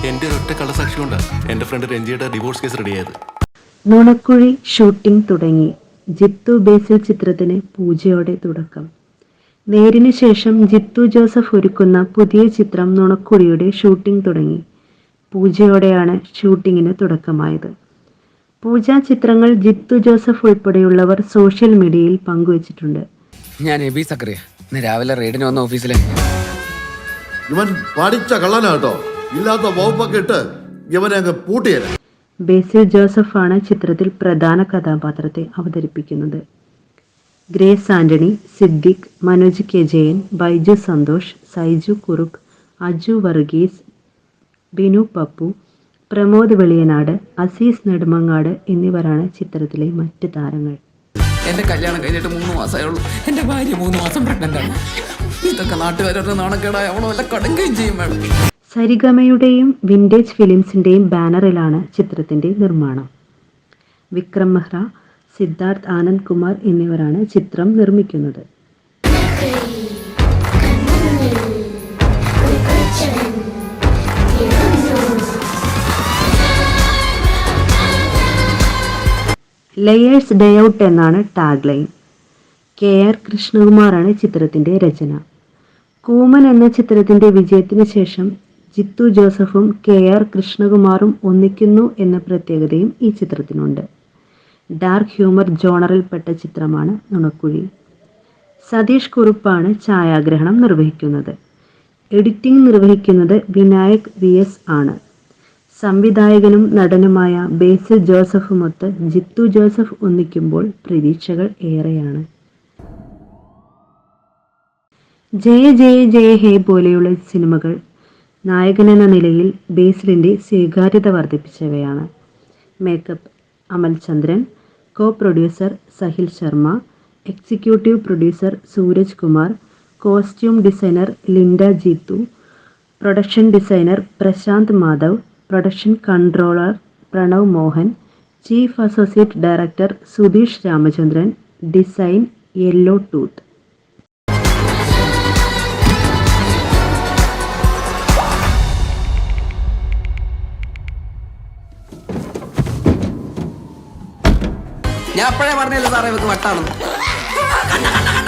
എൻ്റെ ഒരൊറ്റ കള്ളസാക്ഷി കൊണ്ടാണ് എൻ്റെ front രഞ്ജിയുടെ divorce case റെഡിയായത്. Nunakkuzhi shooting തുടങ്ങി. ജിത്തു ബേസിൽ ചിത്രത്തിന് പൂജയോടെ തുടക്കം. നേരിന് ശേഷം ജിത്തു ജോസഫ് ഒരുക്കുന്ന പുതിയ ചിത്രം നുണക്കുഴിയുടെ ഷൂട്ടിംഗ് തുടങ്ങി. പൂജയോടെയാണ് ഷൂട്ടിങ്ങിന് തുടക്കമായത്. പൂജ ചിത്രങ്ങൾ ജിത്തു ജോസഫ് ഉൾപ്പെടെയുള്ളവർ സോഷ്യൽ മീഡിയയിൽ പങ്കുവച്ചിട്ടുണ്ട്. ഞാൻ എബി സക്കറിയ. ഇന്ന് രാവിലെ റെയ്ഡിന് വന്ന ഓഫീസിലെ ഇവൻ പഠിച്ച കള്ളനാട്ടോ. ഇല്ലാത്ത വകുപ്പൊക്കെ ഇട്ട് ഇവനെ അങ്ങ് പൂട്ടിയല്ല. ബേസിൽ ജോസഫാണ് ചിത്രത്തിൽ പ്രധാന കഥാപാത്രത്തെ അവതരിപ്പിക്കുന്നത്. ഗ്രേസ് ആന്റണി, സിദ്ദിഖ്, മനോജ് കെ ജയൻ, ബൈജു സന്തോഷ്, സൈജു കുറുക്ക്, അജു വർഗീസ്, ബിനു പപ്പു, പ്രമോദ് വെളിയനാട്, അസീസ് നെടുമങ്ങാട് എന്നിവരാണ് ചിത്രത്തിലെ മറ്റ് താരങ്ങൾ. എന്റെ കല്യാണം കഴിഞ്ഞിട്ട് 3 മാസമേ ഉള്ളൂ. എന്റെ ഭാര്യ 3 മാസം പ്രഗ്നന്റ് ആണ്. ഇതൊക്കെ നാട്ടുകാരുടെ നാണക്കേടായ അവളെ വല്ല കടങ്കുകയും ചെയ്യും വേണം. സരിഗമയുടെയും വിൻറ്റേജ് ഫിലിംസിൻ്റെയും ബാനറിലാണ് ചിത്രത്തിൻ്റെ നിർമ്മാണം. വിക്രം മെഹ്റ, സിദ്ധാർത്ഥ് ആനന്ദ് കുമാർ എന്നിവരാണ് ചിത്രം നിർമ്മിക്കുന്നത്. ലെയേഴ്സ് ഡേ ഔട്ട് എന്നാണ് ടാഗ് ലൈൻ. KR കൃഷ്ണകുമാറാണ് ചിത്രത്തിൻ്റെ രചന. കൂമൻ എന്ന ചിത്രത്തിൻ്റെ വിജയത്തിന് ശേഷം ജിത്തു ജോസഫും KR കൃഷ്ണകുമാറും ഒന്നിക്കുന്നു എന്ന പ്രത്യേകതയും ഈ ചിത്രത്തിനുണ്ട്. ഡാർക്ക് ഹ്യൂമർ ജോണറിൽപ്പെട്ട ചിത്രമാണ് നുണക്കുഴി. സതീഷ് കുറുപ്പാണ് ഛായാഗ്രഹണം നിർവഹിക്കുന്നത്. എഡിറ്റിംഗ് നിർവഹിക്കുന്നത് വിനായക് VS ആണ്. സംവിധായകനും നടനുമായ ബേസിൽ ജോസഫുമൊത്ത് ജിത്തു ജോസഫ് ഒന്നിക്കുമ്പോൾ പ്രതീക്ഷകൾ ഏറെയാണ്. ജയ ജയ ജയ ഹേ പോലെയുള്ള സിനിമകൾ നായകനെന്ന നിലയിൽ ബേസിലിൻ്റെ സ്വീകാര്യത വർദ്ധിപ്പിച്ചവയാണ്. Makeup Amal Chandran, co producer Sahil Sharma, executive producer Suraj Kumar, costume designer Linda Jeethu, production designer Prashanth Madhav, production controller Pranav Mohan, chief associate director Sudheesh Ramachandran, design Yellow Tooth. ഞാൻ അപ്പോഴേ പറഞ്ഞല്ലോ സാറേ ഇവർക്ക് വട്ടാണെന്ന്.